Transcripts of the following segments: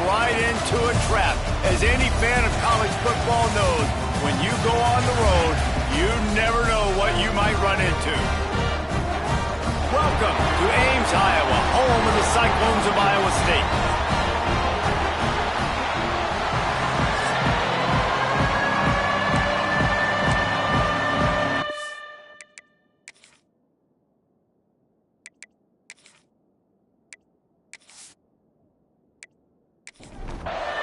right into a trap. As any fan of college football knows, when you go on the road, you never know what you might run into. Welcome to Ames, Iowa, home of the Cyclones of Iowa State.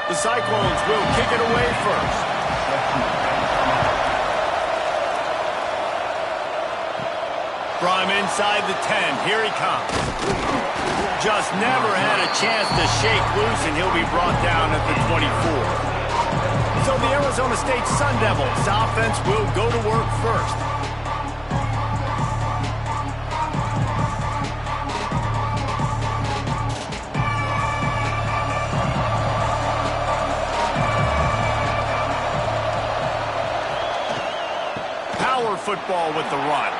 The Cyclones will kick it away first. From inside the 10, here he comes. Just never had a chance to shake loose, and he'll be brought down at the 24. So the Arizona State Sun Devils offense will go to work first. Football with the run.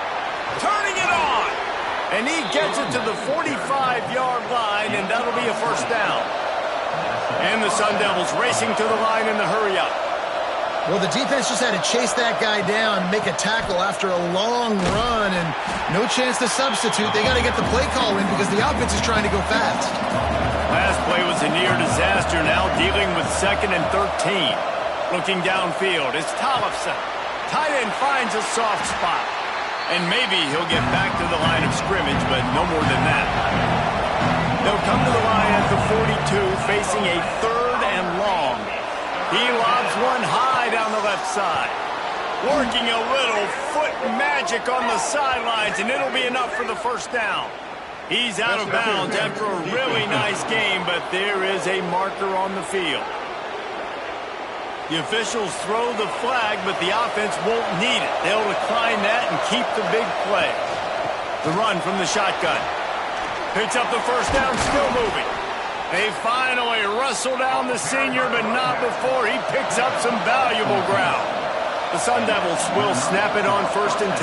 Turning it on. And he gets it to the 45-yard line, and that'll be a first down. And the Sun Devils racing to the line in the hurry-up. Well, the defense just had to chase that guy down, make a tackle after a long run, and no chance to substitute. They got to get the play call in because the offense is trying to go fast. Last play was a near disaster, now dealing with 2nd and 13. Looking downfield, it's Tollefson. Tight end finds a soft spot. And maybe he'll get back to the line of scrimmage, but no more than that. They'll come to the line at the 42, facing a 3rd and long. He lobs one high down the left side. Working a little foot magic on the sidelines, and it'll be enough for the first down. He's out of bounds after a really nice game, but there is a marker on the field. The officials throw the flag, but the offense won't need it. They'll decline that and keep the big play. The run from the shotgun. Picks up the first down, still moving. They finally wrestle down the senior, but not before he picks up some valuable ground. The Sun Devils will snap it on 1st and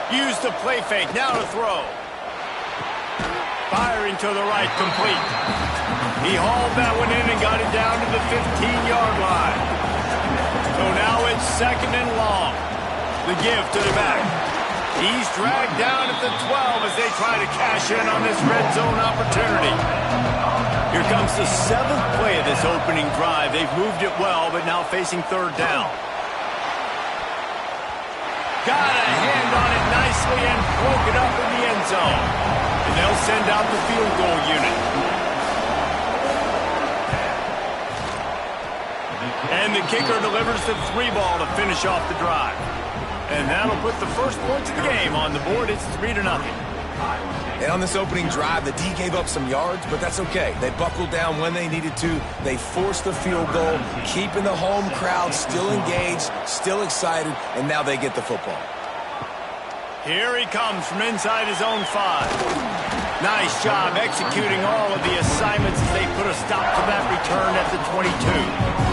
10. Use the play fake, now to throw. Firing to the right, complete. He hauled that one in and got it down to the 15-yard line. So now it's 2nd and long. The give to the back. He's dragged down at the 12 as they try to cash in on this red zone opportunity. Here comes the 7th play of this opening drive. They've moved it well, but now facing 3rd down. Got a hand on it nicely and broke it up in the end zone. And they'll send out the field goal unit. And the kicker delivers the 3 ball to finish off the drive. And that'll put the first points of the game on the board. It's 3-0. And on this opening drive, the D gave up some yards, but that's okay. They buckled down when they needed to. They forced the field goal, keeping the home crowd still engaged, still excited, and now they get the football. Here he comes from inside his own 5. Nice job executing all of the assignments as they put a stop to that return at the 22.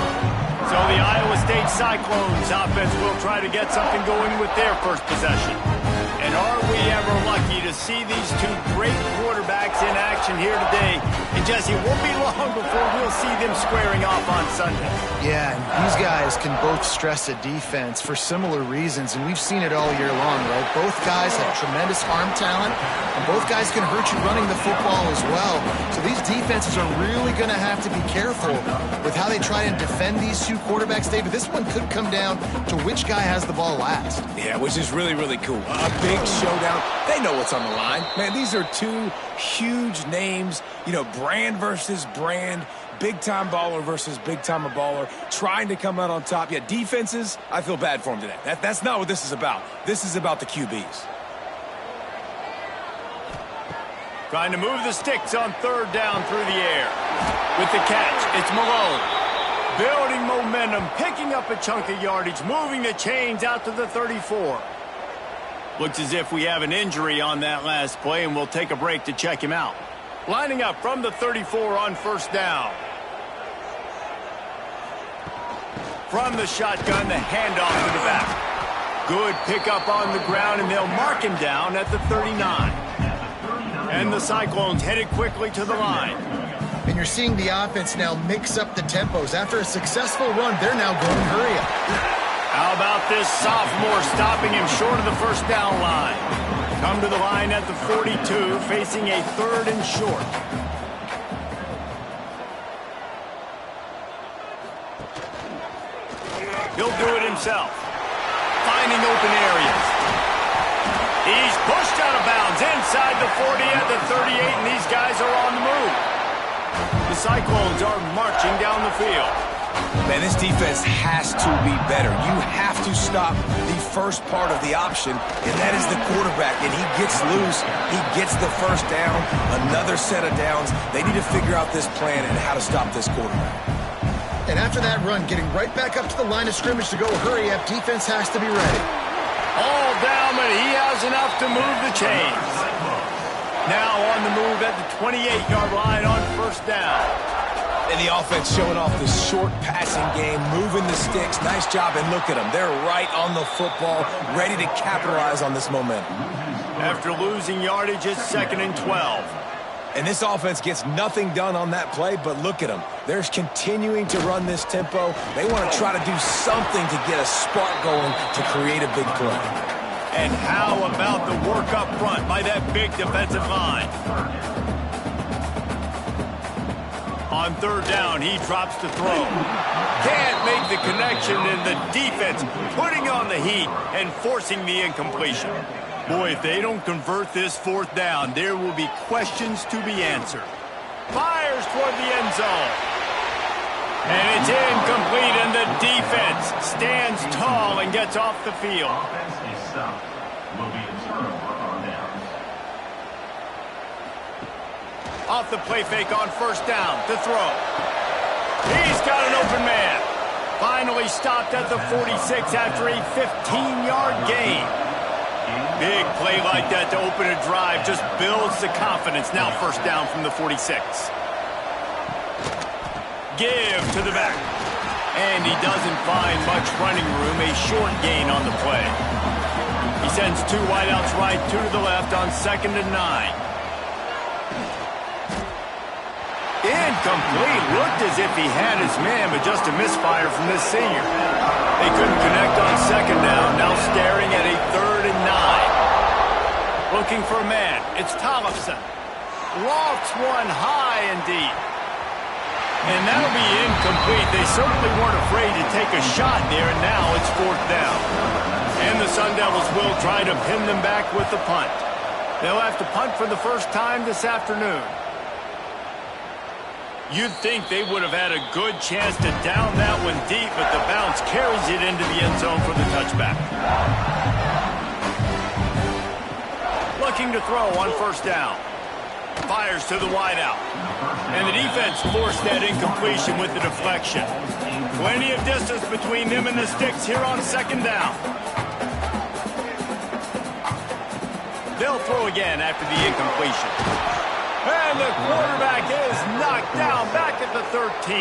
So the Iowa State Cyclones offense will try to get something going with their first possession. And are we ever lucky to see these two great quarterbacks in action here today? And Jesse, it won't be long before we'll see them squaring off on Sunday. Yeah, and these guys can both stress a defense for similar reasons, and we've seen it all year long, right? Both guys have tremendous arm talent, and both guys can hurt you running the football as well. So these defenses are really going to have to be careful with how they try and defend these two quarterbacks, David. This one could come down to which guy has the ball last. Yeah, which is really, really cool. A big showdown. They know what's on the line. Man, these are two huge names, you know, brand versus brand, big-time baller versus big-time baller, trying to come out on top. Yeah, defenses, I feel bad for them today. That's not what this is about. This is about the QBs. Trying to move the sticks on 3rd down through the air. With the catch, it's Malone. Building momentum, picking up a chunk of yardage, moving the chains out to the 34. Looks as if we have an injury on that last play, and we'll take a break to check him out. Lining up from the 34 on 1st down. From the shotgun, the handoff to the back. Good pickup on the ground, and they'll mark him down at the 39. And the Cyclones headed quickly to the line. And you're seeing the offense now mix up the tempos. After a successful run, they're now going hurry up. How about this sophomore stopping him short of the first down line? Come to the line at the 42, facing a 3rd and short. He'll do it himself. Finding open areas. He's pushed out of bounds inside the 40 at the 38, and these guys are on the move. The Cyclones are marching down the field. Man, this defense has to be better. You have to stop the first part of the option, and that is the quarterback. And he gets loose. He gets the first down, another set of downs. They need to figure out this plan and how to stop this quarterback. And after that run, getting right back up to the line of scrimmage to go hurry up, defense has to be ready. All down, but he has enough to move the chains. Now on the move at the 28-yard line on first down. And the offense showing off the short passing game, moving the sticks. Nice job, and look at them. They're right on the football, ready to capitalize on this momentum. After losing yardage, it's 2nd and 12. And this offense gets nothing done on that play, but look at them. They're continuing to run this tempo. They want to try to do something to get a spark going to create a big play. And how about the work up front by that big defensive line? On 3rd down, he drops to throw. Can't make the connection, and the defense putting on the heat and forcing the incompletion. Boy, if they don't convert this 4th down, there will be questions to be answered. Fires toward the end zone. And it's incomplete, and the defense stands tall and gets off the field. Off the play fake on 1st down to throw. He's got an open man. Finally stopped at the 46 after a 15-yard gain. Big play like that to open a drive just builds the confidence. Now 1st down from the 46. Give to the back. And he doesn't find much running room. A short gain on the play. He sends 2 wideouts right, 2 to the left on 2nd and 9. Incomplete. Looked as if he had his man, but just a misfire from this senior. They couldn't connect on 2nd down. Now staring at a 3rd and 9. Looking for a man. It's Tollefson. Lofts one high and deep. And that'll be incomplete. They certainly weren't afraid to take a shot there, and now it's 4th down. And the Sun Devils will try to pin them back with the punt. They'll have to punt for the first time this afternoon. You'd think they would have had a good chance to down that one deep, but the bounce carries it into the end zone for the touchback. Looking to throw on 1st down. Fires to the wideout. And the defense forced that incompletion with the deflection. Plenty of distance between them and the sticks here on 2nd down. They'll throw again after the incompletion. And the quarterback is knocked down back at the 13.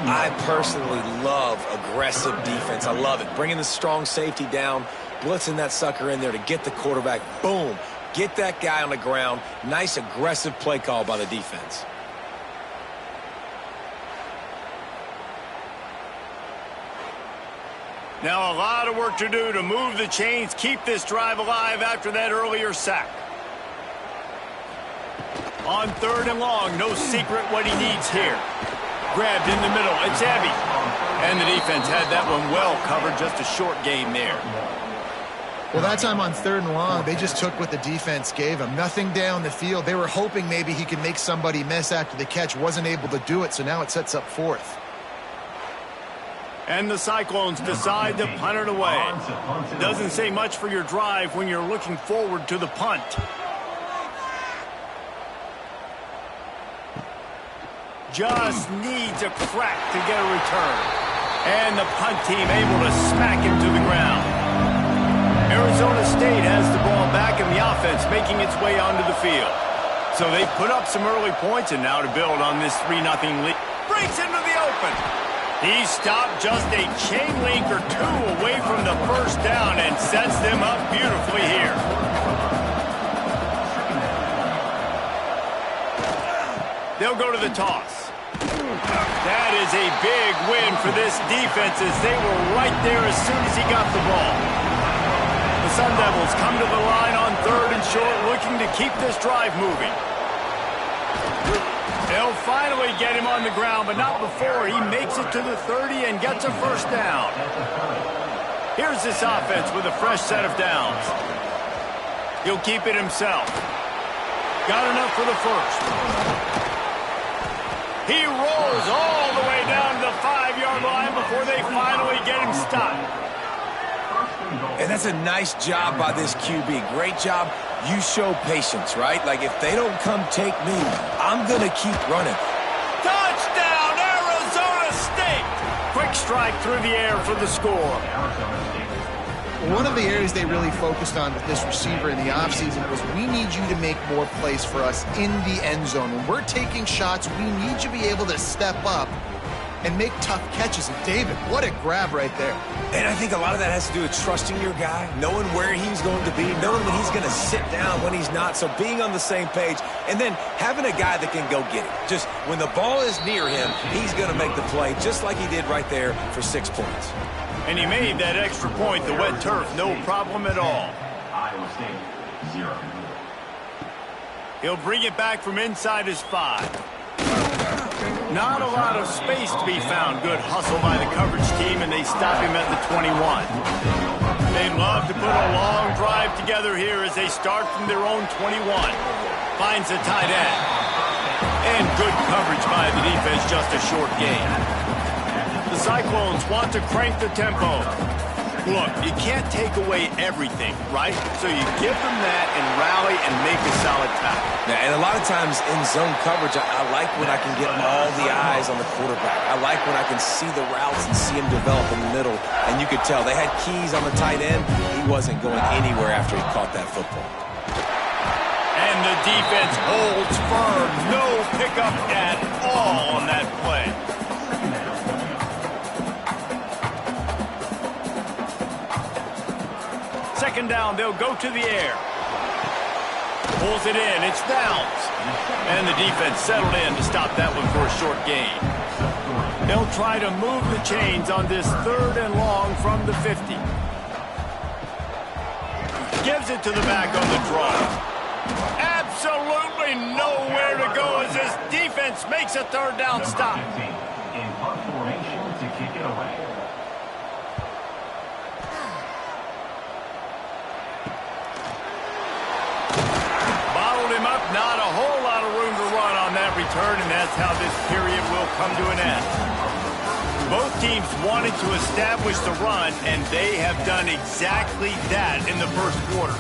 I personally love aggressive defense. I love it. Bringing the strong safety down, blitzing that sucker in there to get the quarterback. Boom. Get that guy on the ground. Nice aggressive play call by the defense. Now a lot of work to do to move the chains, keep this drive alive after that earlier sack. On 3rd and long, no secret what he needs here. Grabbed in the middle, it's heavy. And the defense had that one well covered, just a short gain there. Well, that time on 3rd and long, they just took what the defense gave him. Nothing down the field. They were hoping maybe he could make somebody miss after the catch. Wasn't able to do it, so now it sets up 4th. And the Cyclones decide to punt it away. Doesn't say much for your drive when you're looking forward to the punt. Just needs a crack to get a return. And the punt team able to smack him to the ground. Arizona State has the ball back in the offense, making its way onto the field. So they put up some early points, and now to build on this 3-0 lead. Breaks into the open. He stopped just a chain link or 2 away from the 1st down and sets them up beautifully here. They'll go to the toss. That is a big win for this defense as they were right there as soon as he got the ball. The Sun Devils come to the line on 3rd and short, looking to keep this drive moving. They'll finally get him on the ground, but not before he makes it to the 30 and gets a first down. Here's this offense with a fresh set of downs. He'll keep it himself. Got enough for the first. He rolls all the way down to the 5-yard line before they finally get him stopped. And that's a nice job by this QB. Great job. You show patience, right? Like, if they don't come take me, I'm going to keep running. Touchdown, Arizona State! Quick strike through the air for the score. One of the areas they really focused on with this receiver in the offseason was we need you to make more plays for us in the end zone. When we're taking shots, we need you to be able to step up and make tough catches. And David, what a grab right there. And I think a lot of that has to do with trusting your guy, knowing where he's going to be, knowing when he's going to sit down, when he's not. So being on the same page, and then having a guy that can go get it. Just when the ball is near him, he's going to make the play, just like he did right there for 6 points. And he made that extra point, the wet turf, no problem at all. Iowa State, 0. He'll bring it back from inside his 5. Not a lot of space to be found. Good hustle by the coverage team, and they stop him at the 21. They'd love to put a long drive together here as they start from their own 21. Finds a tight end. And good coverage by the defense, just a short gain. The Cyclones want to crank the tempo. Look, you can't take away everything, right? So you give them that and rally and make a solid tackle. Yeah, and a lot of times in zone coverage, I like when I can get all the eyes on the quarterback. I like when I can see the routes and see him develop in the middle. And you could tell they had keys on the tight end. He wasn't going anywhere after he caught that football. And the defense holds firm. No pickup at all on that play. Second down, they'll go to the air. Pulls it in, it's downs. And the defense settled in to stop that one for a short gain. They'll try to move the chains on this 3rd and long from the 50. Gives it to the back on the draw. Absolutely nowhere to go as this defense makes a 3rd down stop. In punt formation to kick it away. Not a whole lot of room to run on that return, and that's how this period will come to an end. Both teams wanted to establish the run, and they have done exactly that in the first quarter.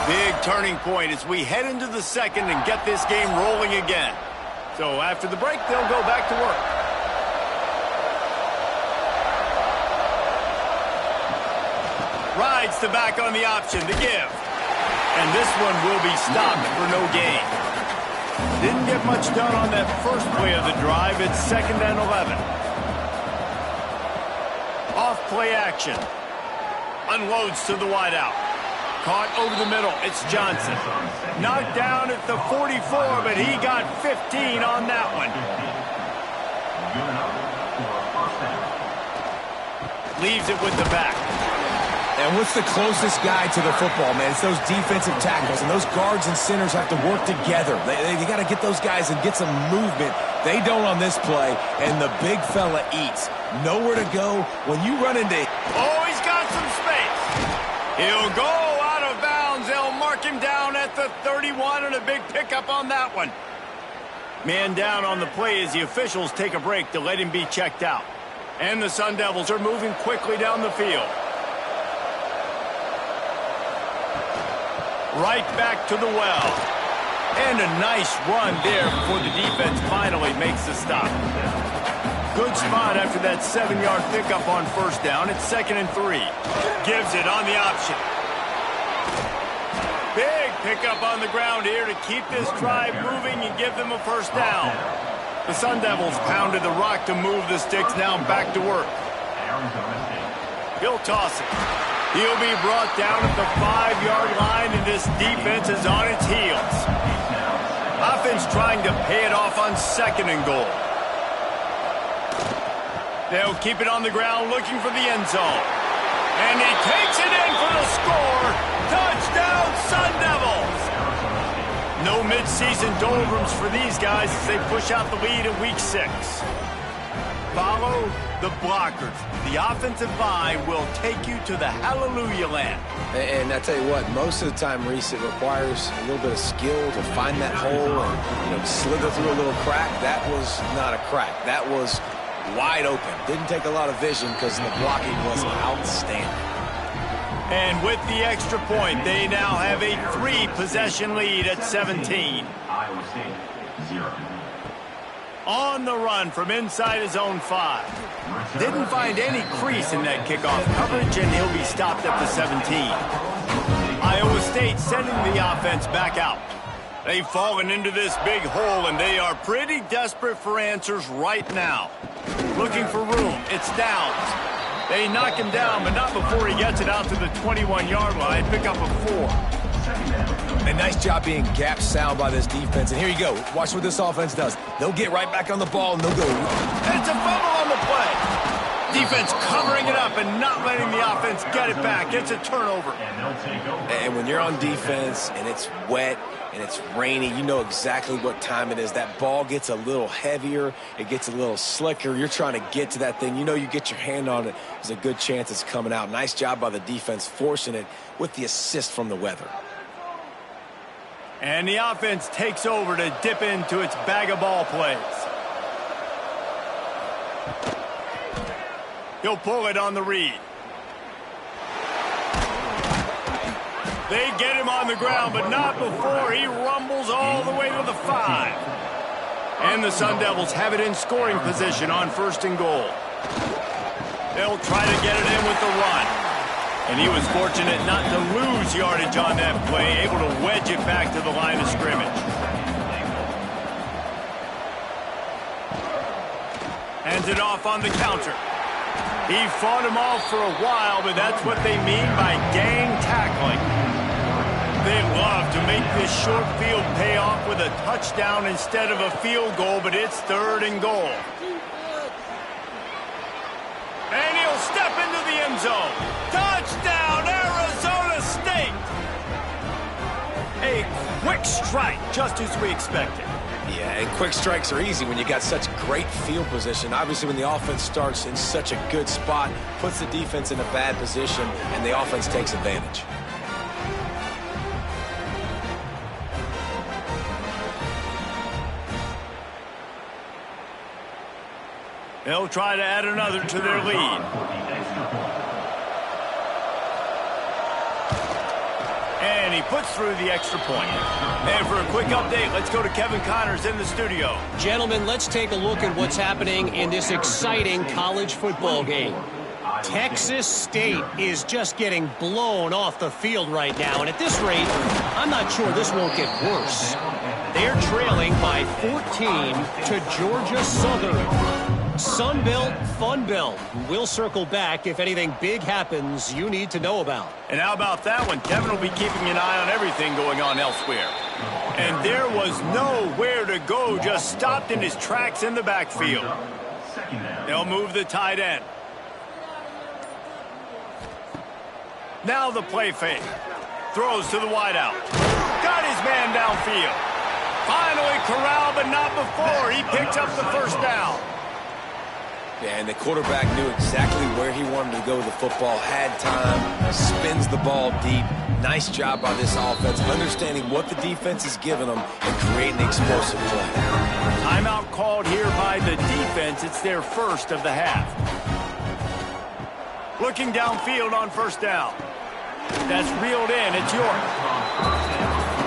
Big turning point as we head into the second and get this game rolling again. So after the break, they'll go back to work. Rides the back on the option to give. And this one will be stopped for no gain. Didn't get much done on that first play of the drive. It's 2nd and 11. Off play action. Unloads to the wideout. Caught over the middle. It's Johnson. Knocked down at the 44, but he got 15 on that one. Leaves it with the back. And what's the closest guy to the football, man? It's those defensive tackles, and those guards and centers have to work together. They got to get those guys and get some movement. They don't on this play, and the big fella eats. Nowhere to go when you run into... Oh, he's got some space. He'll go out of bounds. They'll mark him down at the 31, and a big pickup on that one. Man down on the play as the officials take a break to let him be checked out. And the Sun Devils are moving quickly down the field. Right back to the well. And a nice run there before the defense finally makes the stop. Good spot after that 7-yard pickup on first down. It's 2nd and 3. Gives it on the option. Big pickup on the ground here to keep this drive moving and give them a first down. The Sun Devils pounded the rock to move the sticks. Now back to work. He'll toss it. He'll be brought down at the 5-yard line, and this defense is on its heels. Offense trying to pay it off on 2nd and goal. They'll keep it on the ground looking for the end zone. And he takes it in for the score. Touchdown, Sun Devils! No midseason doldrums for these guys as they push out the lead in Week 6. Follow the blockers. The offensive line will take you to the hallelujah land. And I tell you what, most of the time, Reese, it requires a little bit of skill to find that hole and slither through a little crack. That was not a crack. That was wide open. Didn't take a lot of vision because the blocking was outstanding. And with the extra point, they now have a 3-possession lead at 17. Iowa State, 0. On the run from inside his own 5. Didn't find any crease in that kickoff coverage, and he'll be stopped at the 17. Iowa State sending the offense back out. They've fallen into this big hole, and they are pretty desperate for answers right now. Looking for room. It's Downs. They knock him down, but not before he gets it out to the 21-yard line. Pick up a 4. A nice job being gap sound by this defense. And here you go. Watch what this offense does. They'll get right back on the ball, and they'll go. And it's a fumble on the play. Defense covering it up and not letting the offense get it back. It's a turnover. And when you're on defense and it's wet and it's rainy, you know exactly what time it is. That ball gets a little heavier. It gets a little slicker. You're trying to get to that thing. You know you get your hand on it. There's a good chance it's coming out. Nice job by the defense forcing it with the assist from the weather. And the offense takes over to dip into its bag of ball plays. He'll pull it on the read. They get him on the ground, but not before he rumbles all the way to the 5. And the Sun Devils have it in scoring position on 1st and goal. They'll try to get it in with the run. And he was fortunate not to lose yardage on that play, able to wedge it back to the line of scrimmage. Hands it off on the counter. He fought him off for a while, but that's what they mean by gang tackling. They love to make this short field pay off with a touchdown instead of a field goal, but it's 3rd and goal. And he'll step into the end zone. Touchdown, Arizona State! A quick strike, just as we expected. Yeah, and quick strikes are easy when you got such great field position. Obviously, when the offense starts in such a good spot, puts the defense in a bad position, and the offense takes advantage. They'll try to add another to their lead. And he puts through the extra point. And for a quick update, let's go to Kevin Connors in the studio. Gentlemen, let's take a look at what's happening in this exciting college football game. Texas State is just getting blown off the field right now. And at this rate, I'm not sure this won't get worse. They're trailing by 14 to Georgia Southern. Sunbelt, Funbelt. We'll circle back if anything big happens you need to know about. And how about that one? Kevin will be keeping an eye on everything going on elsewhere. And there was nowhere to go, just stopped in his tracks in the backfield. They'll move the tight end. Now the play fake. Throws to the wideout. Got his man downfield. Finally corralled, but not before. He picks up the 1st down. Yeah, and the quarterback knew exactly where he wanted to go with the football, had time, spins the ball deep. Nice job by this offense, understanding what the defense is giving them and creating the explosive play. Timeout called here by the defense. It's their 1st of the half. Looking downfield on 1st down. That's reeled in. It's York.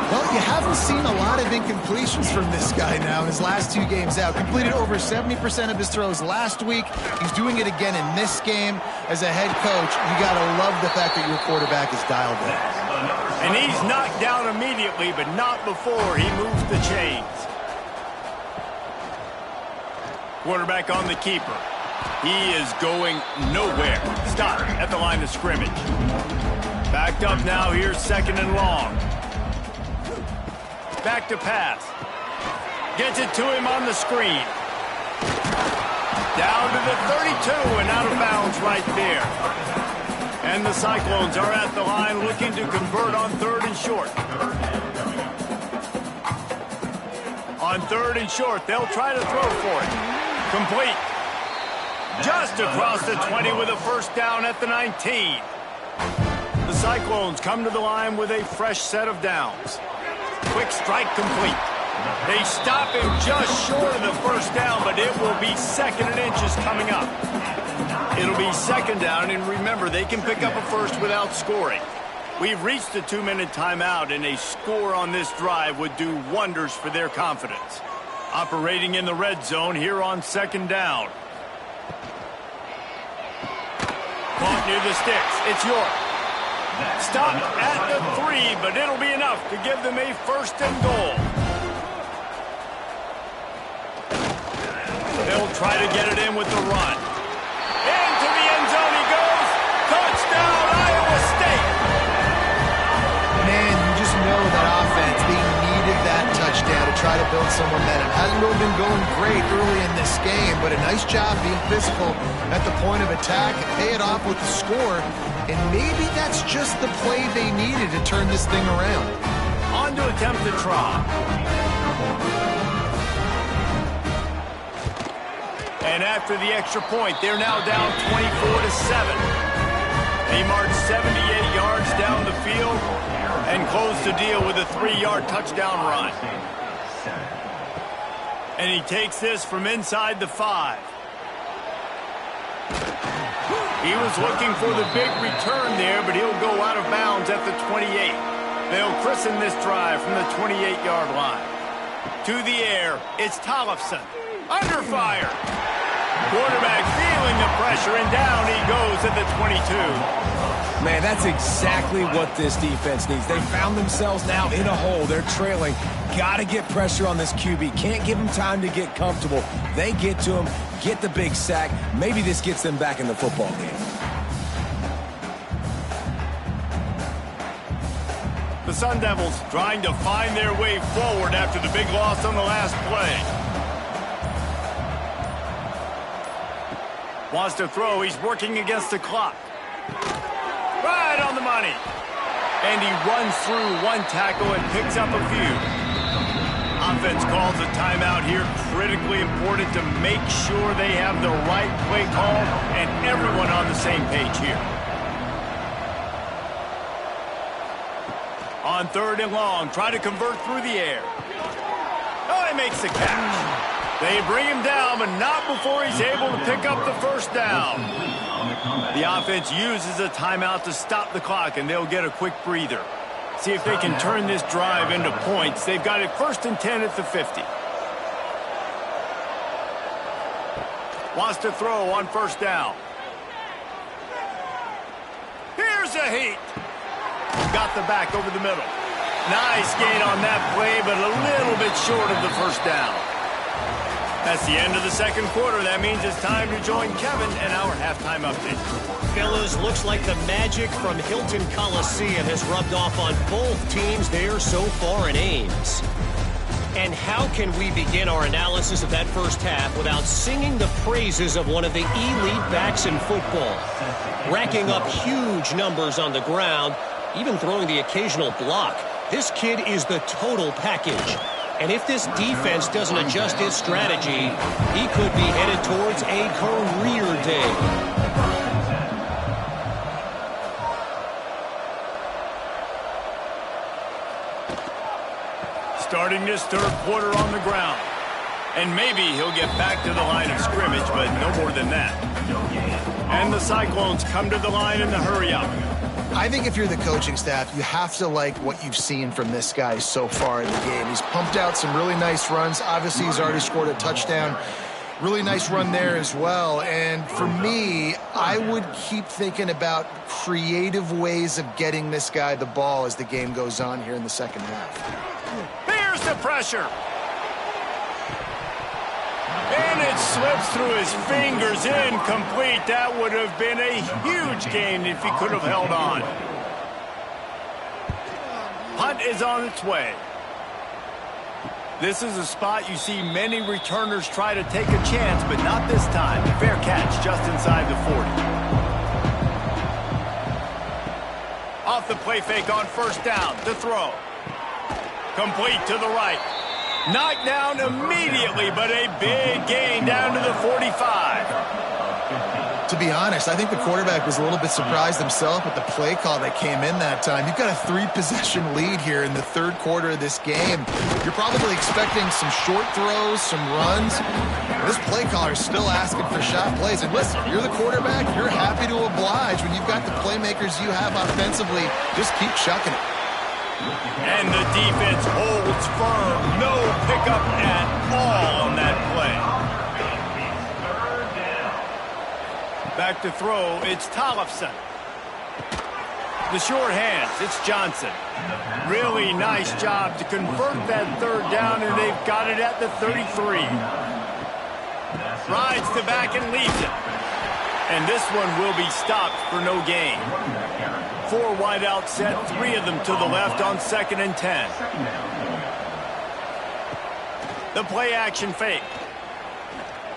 Well, you haven't seen a lot of incompletions from this guy now in his last 2 games out. Completed over 70% of his throws last week. He's doing it again in this game. As a head coach, you got to love the fact that your quarterback is dialed in. And he's knocked down immediately, but not before he moves the chains. Quarterback on the keeper. He is going nowhere. Stop at the line of scrimmage. Backed up now, here's 2nd and long. Back to pass. Gets it to him on the screen. Down to the 32 and out of bounds right there. And the Cyclones are at the line looking to convert on 3rd and short. On 3rd and short, they'll try to throw for it. Complete. Just across the 20 with a first down at the 19. The Cyclones come to the line with a fresh set of downs. Quick strike complete. They stop him just short of the first down, but it will be 2nd and inches coming up. It'll be 2nd down, and remember, they can pick up a first without scoring. We've reached the 2-minute timeout, and a score on this drive would do wonders for their confidence. Operating in the red zone here on 2nd down. Caught near the sticks. It's York. Stopped at the 3, but it'll be enough to give them a 1st and goal. They'll try to get it in with the run. Into the end zone he goes. Touchdown, Iowa State. Man, you just know that offense, they needed that touchdown to try to build some momentum. Hasn't really been going great early in this game, but a nice job being physical at the point of attack and pay it off with the score. And maybe that's just the play they needed to turn this thing around. On to attempt the try. And after the extra point, they're now down 24-7. They march 78 yards down the field and close the deal with a 3-yard touchdown run. And he takes this from inside the 5. He was looking for the big return there, but he'll go out of bounds at the 28. They'll christen this drive from the 28-yard line. To the air, it's Tollefson. Under fire. Quarterback feeling the pressure, and down he goes at the 22. Man, that's exactly what this defense needs. They found themselves now in a hole. They're trailing. Got to get pressure on this QB. Can't give him time to get comfortable. They get to him, get the big sack. Maybe this gets them back in the football game. The Sun Devils trying to find their way forward after the big loss on the last play. Wants to throw. He's working against the clock. Right on the money. And he runs through one tackle and picks up a few. Offense calls a timeout here. Critically important to make sure they have the right play call and everyone on the same page here. On 3rd and long, try to convert through the air. Oh, he makes the catch. They bring him down, but not before he's able to pick up the first down. The offense uses a timeout to stop the clock, and they'll get a quick breather. See if they can turn this drive into points. They've got it 1st and 10 at the 50. Wants to throw on 1st down. Here's a heat. Got the back over the middle. Nice gain on that play, but a little bit short of the first down. That's the end of the 2nd quarter. That means it's time to join Kevin and our halftime update. Fellas, looks like the magic from Hilton Coliseum has rubbed off on both teams there so far in Ames. And how can we begin our analysis of that first half without singing the praises of one of the elite backs in football? Racking up huge numbers on the ground, even throwing the occasional block. This kid is the total package. And if this defense doesn't adjust its strategy, he could be headed towards a career day. Starting this 3rd quarter on the ground. And maybe he'll get back to the line of scrimmage, but no more than that. And the Cyclones come to the line in the hurry-up. I think if you're the coaching staff, you have to like what you've seen from this guy so far in the game. He's pumped out some really nice runs. Obviously, he's already scored a touchdown. Really nice run there as well. And for me, I would keep thinking about creative ways of getting this guy the ball as the game goes on here in the 2nd half. Here's the pressure. And it slips through his fingers, incomplete. That would have been a huge gain if he could have held on. Punt is on its way. This is a spot you see many returners try to take a chance, but not this time. Fair catch just inside the 40. Off the play fake on first down. To throw. Complete to the right. Knocked down immediately, but a big gain down to the 45. To be honest, I think the quarterback was a little bit surprised himself with the play call that came in that time. You've got a 3-possession lead here in the third quarter of this game. You're probably expecting some short throws, some runs. This play caller is still asking for shot plays. And listen, you're the quarterback. You're happy to oblige when you've got the playmakers you have offensively. Just keep chucking it. And the defense holds firm. No pickup at all on that play. Back to throw, it's Tollefson. The short hands, it's Johnson. Really nice job to convert that third down, and they've got it at the 33. Rides the back and leaves it. And this one will be stopped for no gain. 4 wide out set, 3 of them to the left on 2nd and 10. The play action fake.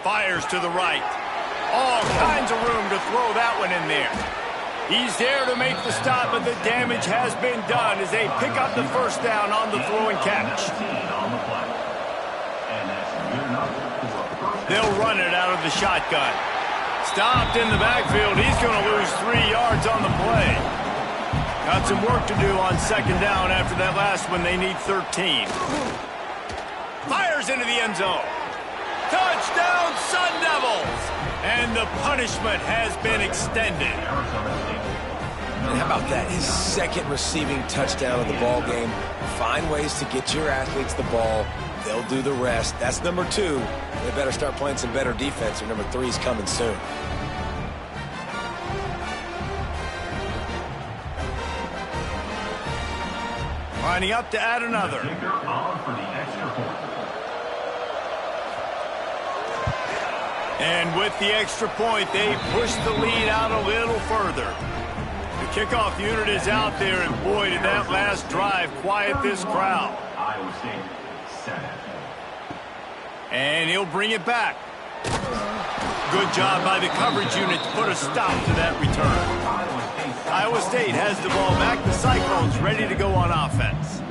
Fires to the right. All kinds of room to throw that one in there. He's there to make the stop, but the damage has been done as they pick up the first down on the throw and catch. They'll run it out of the shotgun. Stopped in the backfield. He's going to lose 3 yards on the play. Got some work to do on 2nd down after that last one. They need 13. Fires into the end zone. Touchdown, Sun Devils! And the punishment has been extended. And how about that? His 2nd receiving touchdown of the ball game. Find ways to get your athletes the ball. They'll do the rest. That's number 2. They better start playing some better defense, or number 3 is coming soon. Lining up to add another. And with the extra point, they push the lead out a little further. The kickoff unit is out there, and boy, did that last drive quiet this crowd. And he'll bring it back. Good job by the coverage unit to put a stop to that return. Iowa State has the ball back. The Cyclones ready to go on offense.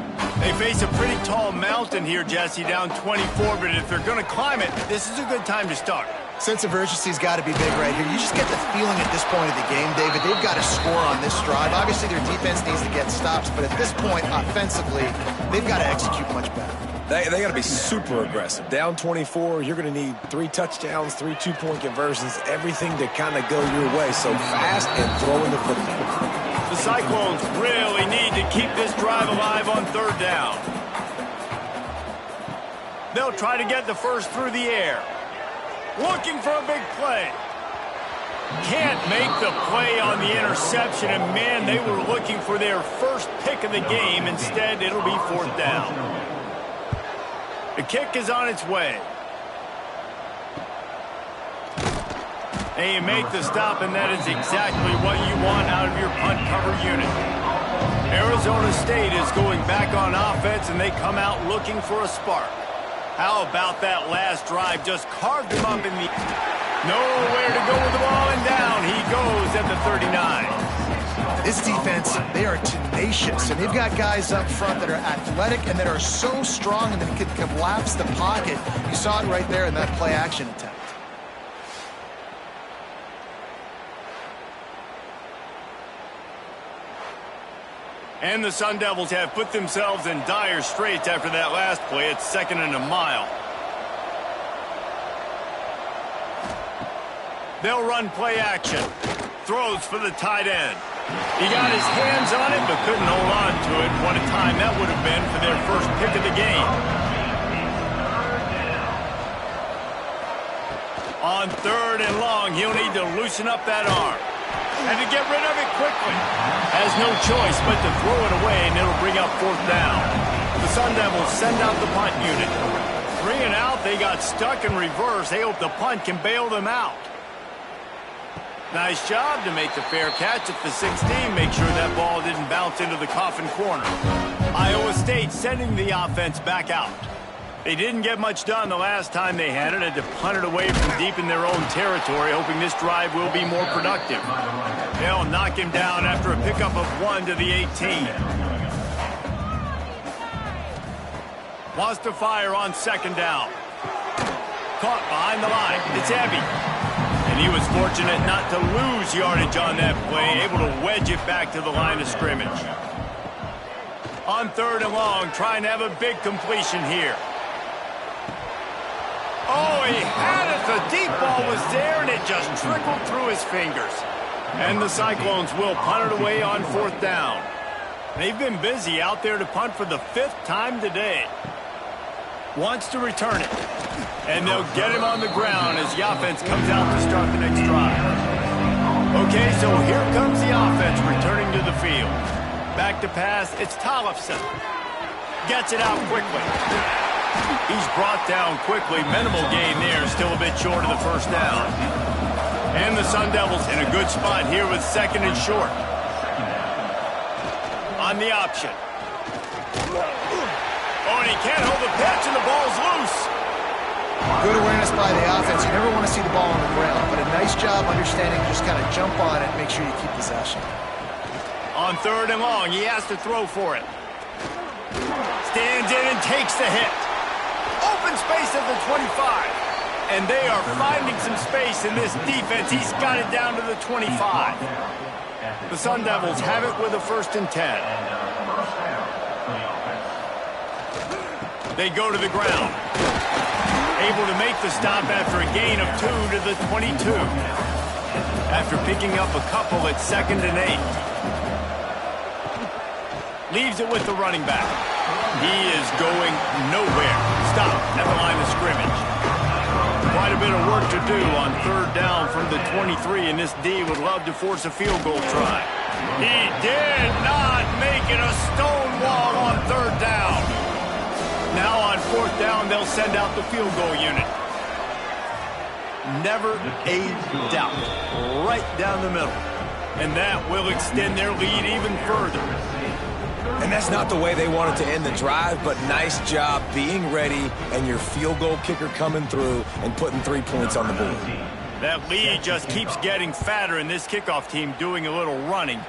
They face a pretty tall mountain here, Jesse, down 24, but if they're going to climb it, this is a good time to start. Sense of urgency's got to be big right here. You just get the feeling at this point of the game, David, they've got to score on this drive. Obviously, their defense needs to get stops, but at this point, offensively, they've got to execute much better. They got to be super aggressive. Down 24, you're going to need 3 touchdowns, 3 2-point conversions, everything to kind of go your way. So fast and throwing the football. The Cyclones really need to keep this drive alive on 3rd down. They'll try to get the first through the air. Looking for a big play. Can't make the play on the interception, and man, they were looking for their first pick of the game. Instead, it'll be 4th down. The kick is on its way. And you make the stop, and that is exactly what you want out of your punt cover unit. Arizona State is going back on offense, and they come out looking for a spark. How about that last drive? Just carved him up in the... Nowhere to go with the ball, and down he goes at the 39. This defense, they are tenacious, and they've got guys up front that are athletic and that are so strong and that can collapse the pocket. You saw it right there in that play-action attempt. And the Sun Devils have put themselves in dire straits after that last play. It's 2nd and a mile. They'll run play action. Throws for the tight end. He got his hands on it, but couldn't hold on to it. What a time that would have been for their first pick of the game. On 3rd and long, he'll need to loosen up that arm. And to get rid of it quickly. Has no choice but to throw it away, and it'll bring up 4th down. The Sun Devils send out the punt unit. 3 and out, they got stuck in reverse. They hope the punt can bail them out. Nice job to make the fair catch at the 16. Make sure that ball didn't bounce into the coffin corner. Iowa State sending the offense back out. They didn't get much done the last time they had it. Had to punt it away from deep in their own territory, hoping this drive will be more productive. They'll knock him down after a pickup of 1 to the 18. Wants to fire on second down. Caught behind the line. It's Abbey. And he was fortunate not to lose yardage on that play, able to wedge it back to the line of scrimmage. On 3rd and long, trying to have a big completion here. Oh, he had it. The deep ball was there, and it just trickled through his fingers. And the Cyclones will punt it away on 4th down. They've been busy out there to punt for the 5th time today. Wants to return it. And they'll get him on the ground as the offense comes out to start the next drive. Okay, so here comes the offense returning to the field. Back to pass, it's Tollefson. Gets it out quickly. He's brought down quickly. Minimal gain there, still a bit short of the first down. And the Sun Devils in a good spot here with 2nd and short. On the option. Oh, and he can't hold the pitch, and the ball's loose. Good awareness by the offense. You never want to see the ball on the ground, but a nice job understanding just kind of jump on it and make sure you keep possession. On 3rd and long, he has to throw for it. Stands in and takes the hit. Open space at the 25. And they are finding some space in this defense. He's got it down to the 25. The Sun Devils have it with a 1st and 10. They go to the ground. Able to make the stop after a gain of 2 to the 22. After picking up a couple at 2nd and 8. Leaves it with the running back. He is going nowhere. Stop at the line of scrimmage. Quite a bit of work to do on 3rd down from the 23, and this D would love to force a field goal try. He did not make it a stone wall on 3rd down. Now on 4th down, they'll send out the field goal unit. Never a doubt. Right down the middle. And that will extend their lead even further. And that's not the way they wanted to end the drive, but nice job being ready and your field goal kicker coming through and putting 3 points on the board. That lead just keeps getting fatter, and this kickoff team doing a little running.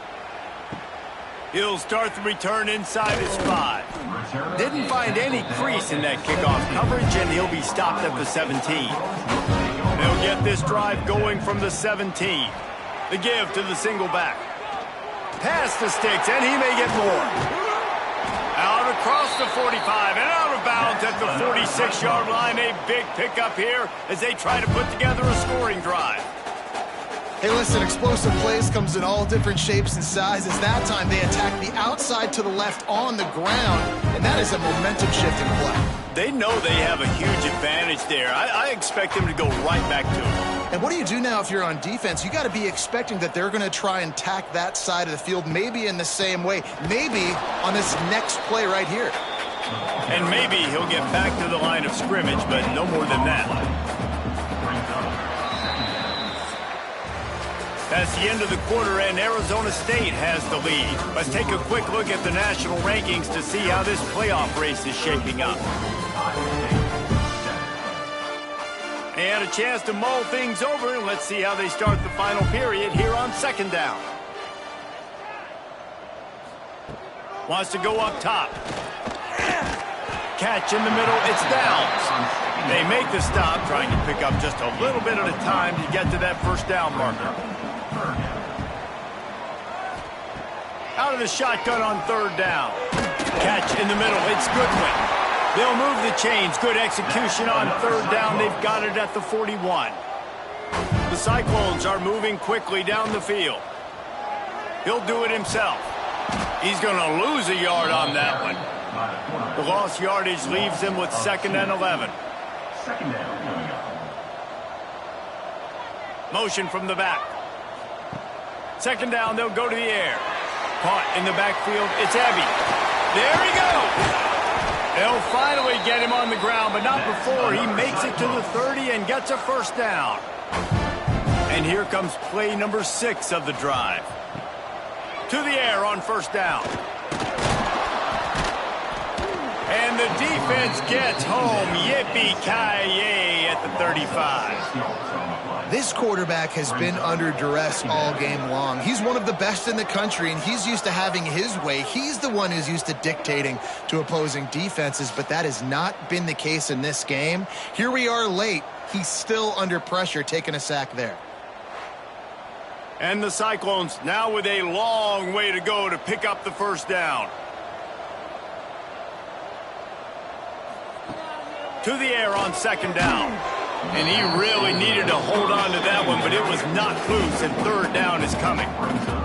He'll start the return inside his 5. Didn't find any crease in that kickoff coverage, and he'll be stopped at the 17. They'll get this drive going from the 17. The give to the single back. Pass the sticks, and he may get more. Out across the 45 and out of bounds at the 46-yard line. A big pickup here as they try to put together a scoring drive. Hey, listen, explosive plays comes in all different shapes and sizes. That time they attack the outside to the left on the ground, and that is a momentum-shifting play. They know they have a huge advantage there. I expect them to go right back to it. And what do you do now if you're on defense? You got to be expecting that they're going to try and tack that side of the field, maybe in the same way, maybe on this next play right here. And maybe he'll get back to the line of scrimmage, but no more than that. That's the end of the quarter, and Arizona State has the lead. Let's take a quick look at the national rankings to see how this playoff race is shaping up. And a chance to mull things over, and let's see how they start the final period here on 2nd down. Wants to go up top. Catch in the middle, it's Downs. They make the stop, trying to pick up just a little bit at a time to get to that 1st down marker. Out of the shotgun on 3rd down. Catch in the middle, it's Goodwin. They'll move the chains. Good execution on 3rd down. They've got it at the 41. The Cyclones are moving quickly down the field. He'll do it himself. He's going to lose a yard on that one. The lost yardage leaves him with 2nd and 11. Motion from the back. 2nd down, they'll go to the air. Caught in the backfield, it's Abbey. There he goes. They'll finally get him on the ground, but not before he makes it to the 30 and gets a 1st down. And here comes play number 6 of the drive. To the air on first down. And the defense gets home. Yippee-ki-yay at the 35. This quarterback has been under duress all game long. He's one of the best in the country, and he's used to having his way. He's the one who's used to dictating to opposing defenses, but that has not been the case in this game. Here we are late. He's still under pressure, taking a sack there. And the Cyclones now with a long way to go to pick up the first down. To the air on second down. And he really needed to hold on to that one, but it was knocked loose, and third down is coming.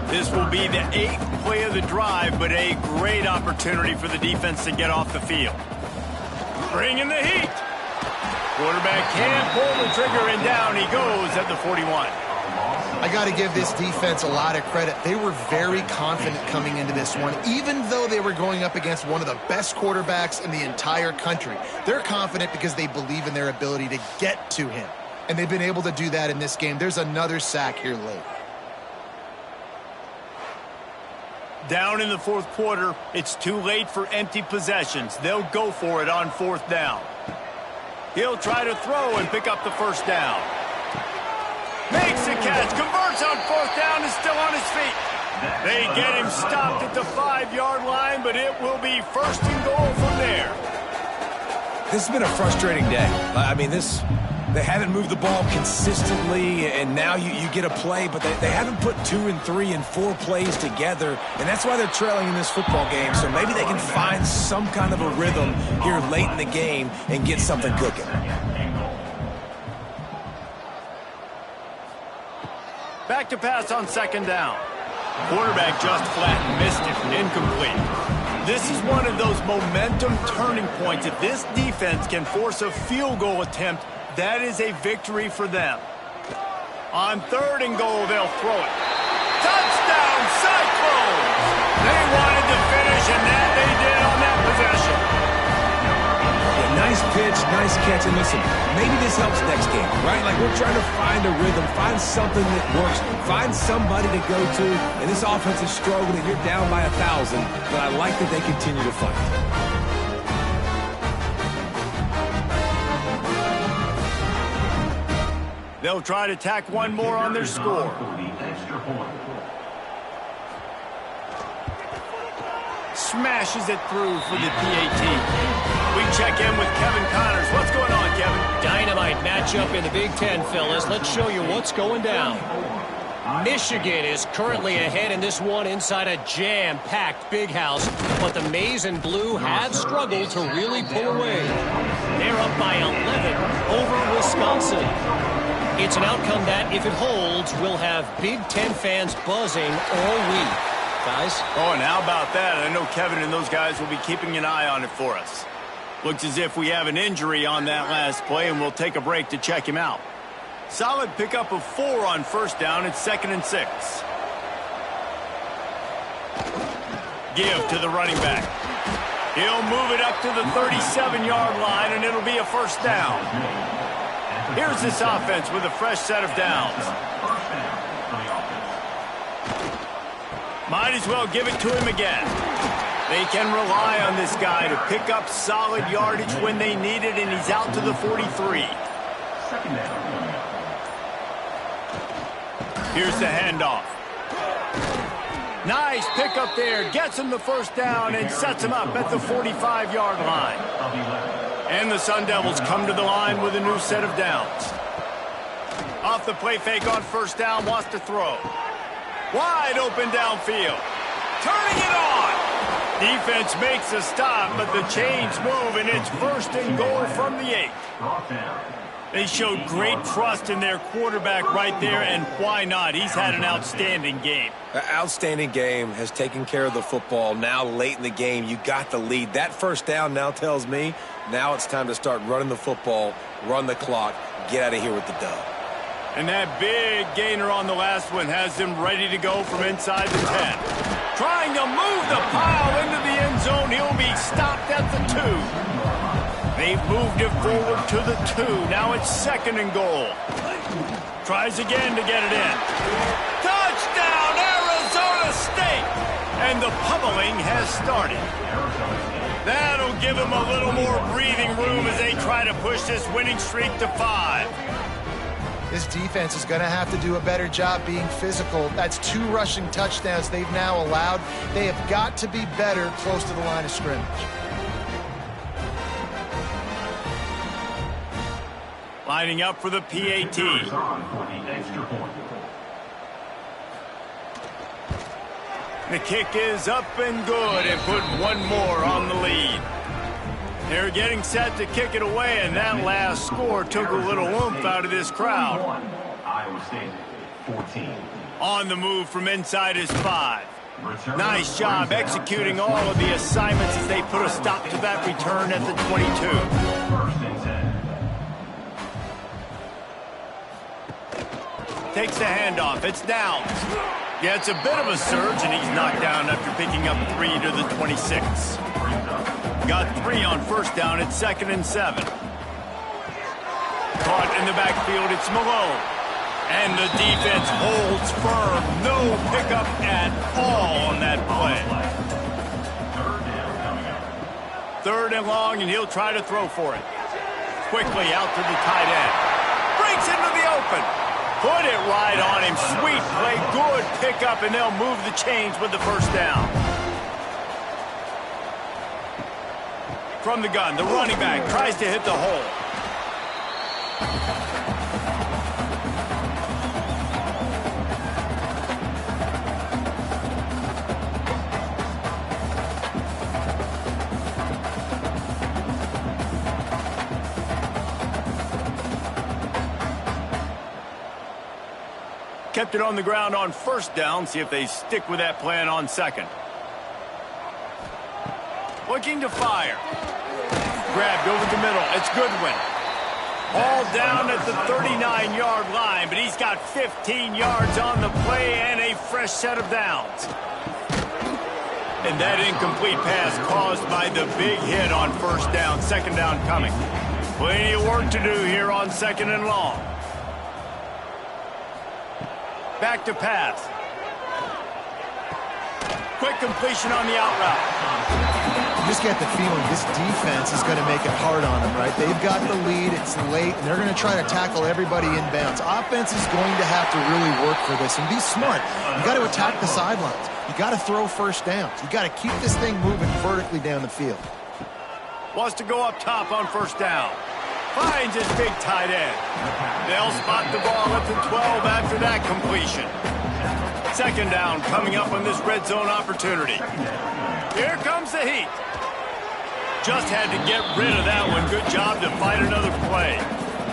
This will be the 8th play of the drive, but a great opportunity for the defense to get off the field. Bringing the heat. Quarterback can't pull the trigger, and down he goes at the 41. I got to give this defense a lot of credit. They were very confident coming into this one, even though they were going up against one of the best quarterbacks in the entire country. They're confident because they believe in their ability to get to him, and they've been able to do that in this game. There's another sack here late. Down in the fourth quarter, it's too late for empty possessions. They'll go for it on fourth down. He'll try to throw and pick up the first down. Makes the catch, converts on fourth down, is still on his feet. They get him stopped at the 5-yard line, but it will be first and goal from there. This has been a frustrating day. I mean, they haven't moved the ball consistently, and now you get a play, but they haven't put 2 and 3 and 4 plays together, and that's why they're trailing in this football game. So maybe they can find some kind of a rhythm here late in the game and get something cooking. Back to pass on second down. Quarterback just flat missed it, incomplete. This is one of those momentum turning points. If this defense can force a field goal attempt, that is a victory for them. On third and goal, they'll throw it. Touchdown, Cyclones! They wanted to finish, and that they did on that possession. Nice pitch, nice catch, and listen, maybe this helps next game, right? Like, we're trying to find a rhythm, find something that works, find somebody to go to, and this offense is struggling, and you're down by 1,000, but I like that they continue to fight. They'll try to tack one more on their score. Smashes it through for the PAT. We check in with Kevin Connors. What's going on, Kevin? Dynamite matchup in the Big Ten, fellas. Let's show you what's going down. Michigan is currently ahead in this one inside a jam-packed Big House, but the Maize and Blue have struggled to really pull away. They're up by 11 over Wisconsin. It's an outcome that, if it holds, will have Big Ten fans buzzing all week. Guys? Oh, and how about that? I know Kevin and those guys will be keeping an eye on it for us. Looks as if we have an injury on that last play, and we'll take a break to check him out. Solid pickup of 4 on first down. It's 2nd and 6. Give to the running back. He'll move it up to the 37-yard line, and it'll be a first down. Here's this offense with a fresh set of downs. Might as well give it to him again. They can rely on this guy to pick up solid yardage when they need it, and he's out to the 43. Here's the handoff. Nice pickup there. Gets him the first down and sets him up at the 45-yard line. And the Sun Devils come to the line with a new set of downs. Off the play fake on first down, wants to throw. Wide open downfield. Turning it on. Defense makes a stop, but the chains move, and it's 1st and goal from the 8. They showed great trust in their quarterback right there, and why not? He's had an outstanding game. An outstanding game, has taken care of the football. Now late in the game, you got the lead. That first down now tells me now it's time to start running the football, run the clock, get out of here with the dub. And that big gainer on the last one has them ready to go from inside the 10. Trying to move the pile into the end zone. He'll be stopped at the 2. They've moved it forward to the 2. Now it's 2nd and goal. Tries again to get it in. Touchdown, Arizona State! And the pummeling has started. That'll give them a little more breathing room as they try to push this winning streak to 5. This defense is going to have to do a better job being physical. That's 2 rushing touchdowns they've now allowed. They have got to be better close to the line of scrimmage. Lining up for the PAT. The kick is up and good and put one more on the lead. They're getting set to kick it away, and that last score took a little oomph out of this crowd. Iowa State, 14. On the move from inside his 5. Nice job executing all of the assignments as they put a stop to that return at the 22. First and 10. Takes the handoff. It's down. Yeah, it's a bit of a surge, and he's knocked down after picking up 3 to the 26. Got 3 on first down. It's 2nd and 7. Caught in the backfield. It's Malone. And the defense holds firm. No pickup at all on that play. 3rd and long, and he'll try to throw for it. Quickly out to the tight end. Breaks into the open. Put it right on him. Sweet play. Good pickup, and they'll move the chains with the first down. From the gun, the running back tries to hit the hole. Kept it on the ground on first down. See if they stick with that plan on 2nd. Looking to fire. Grabbed over the middle. It's Goodwin. All down at the 39-yard line, but he's got 15 yards on the play and a fresh set of downs. And that incomplete pass caused by the big hit on first down. 2nd down coming. Plenty of work to do here on 2nd and long. Back to pass. Quick completion on the out route. You just get the feeling this defense is going to make it hard on them, right? They've got the lead, it's late, and they're going to try to tackle everybody inbounds. Offense is going to have to really work for this and be smart. You got to attack the sidelines. You got to throw first downs. You got to keep this thing moving vertically down the field. Wants to go up top on first down. Finds his big tight end. They'll spot the ball at the 12 after that completion. 2nd down coming up on this red zone opportunity. Here comes the heat. Just had to get rid of that one. Good job to fight another play.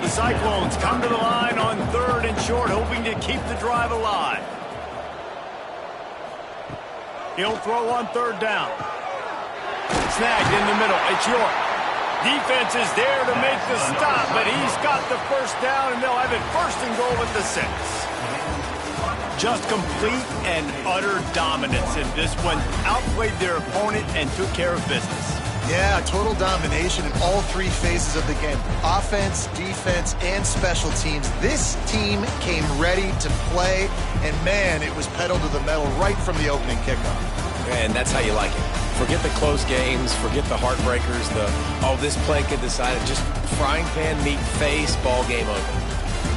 The Cyclones come to the line on 3rd and short, hoping to keep the drive alive. He'll throw on 3rd down. Snagged in the middle. It's York. Defense is there to make the stop, but he's got the first down, and they'll have it 1st and goal at the 6. Just complete and utter dominance in this one. Outplayed their opponent and took care of business. Yeah, total domination in all 3 phases of the game. Offense, defense, and special teams. This team came ready to play, and man, it was pedal to the metal right from the opening kickoff. And that's how you like it. Forget the close games, forget the heartbreakers, this play could decide it. Just frying pan, meat face, ball game over.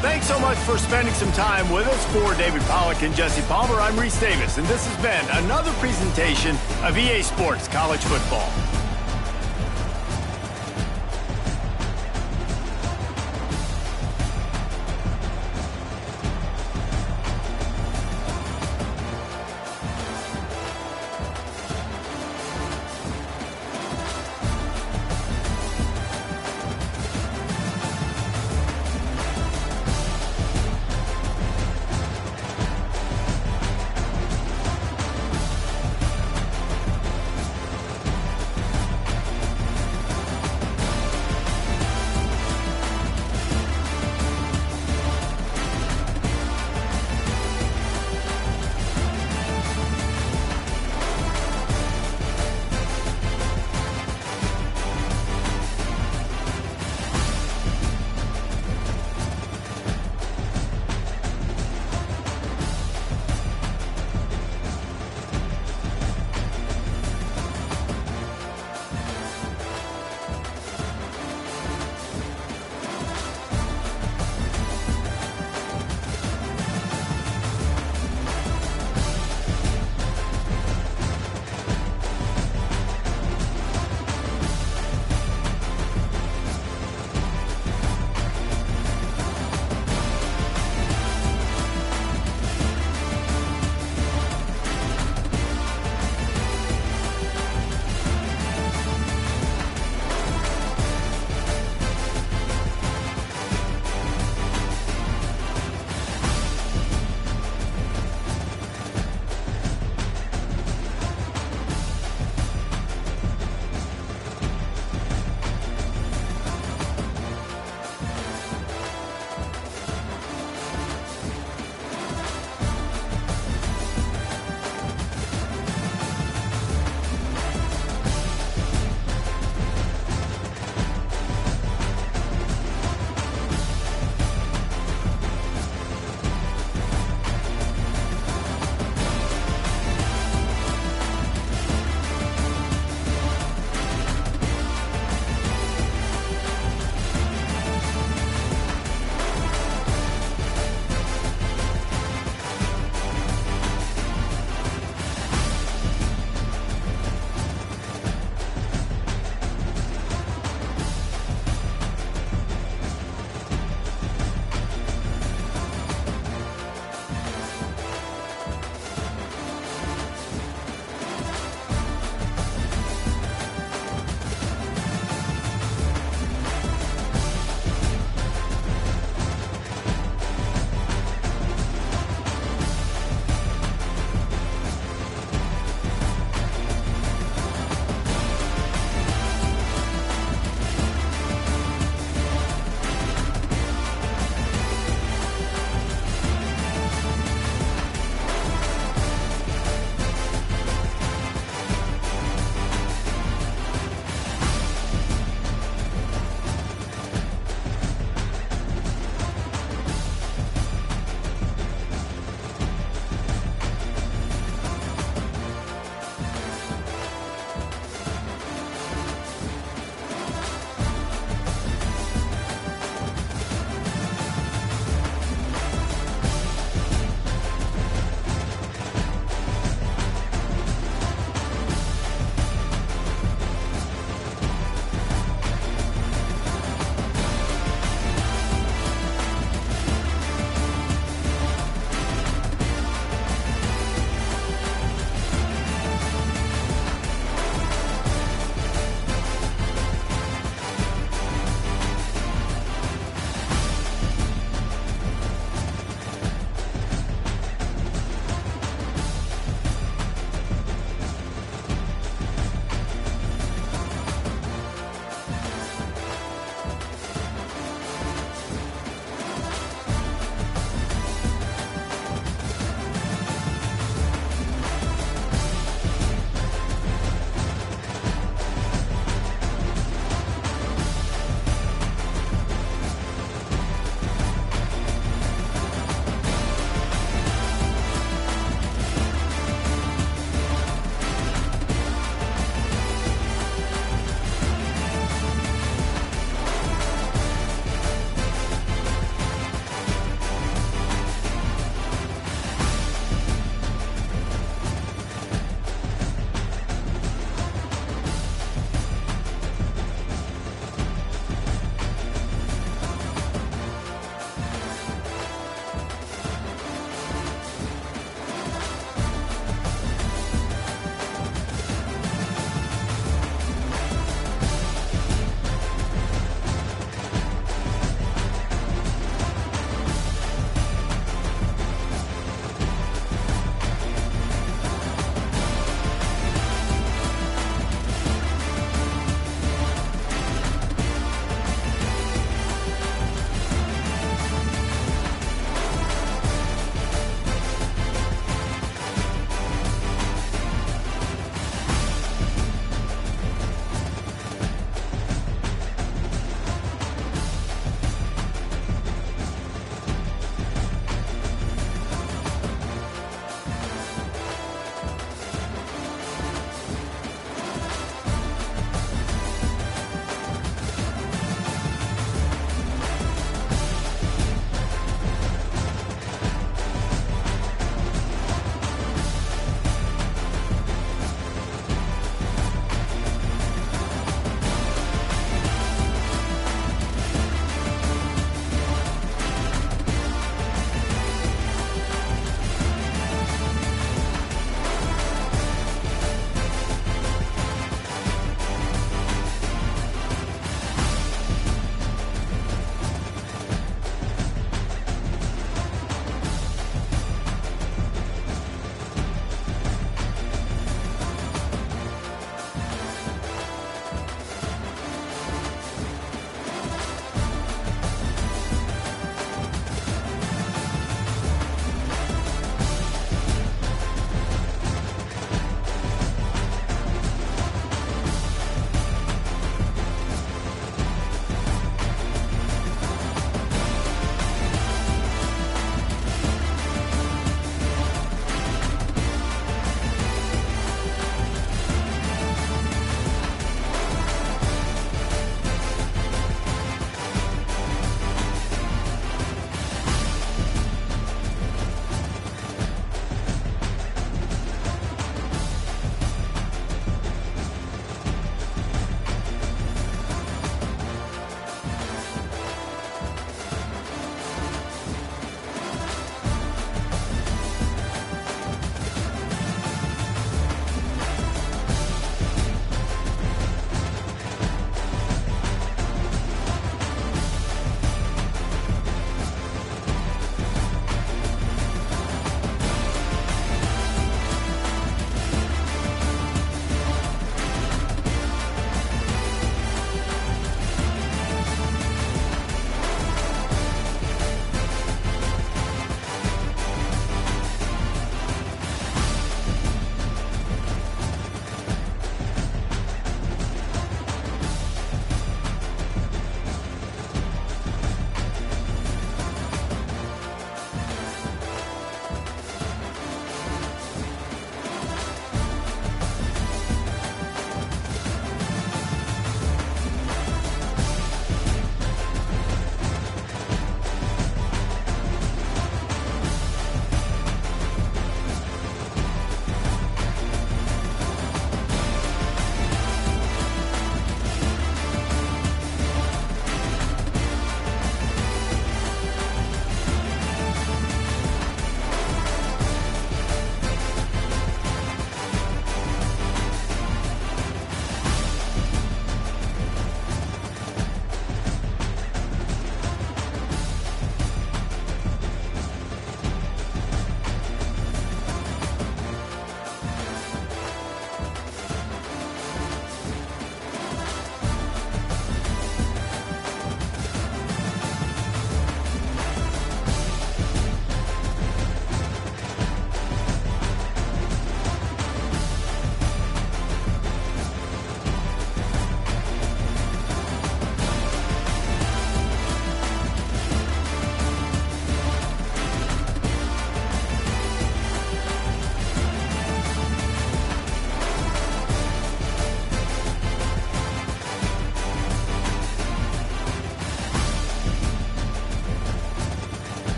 Thanks so much for spending some time with us. For David Pollack and Jesse Palmer, I'm Reese Davis, and this has been another presentation of EA Sports College Football.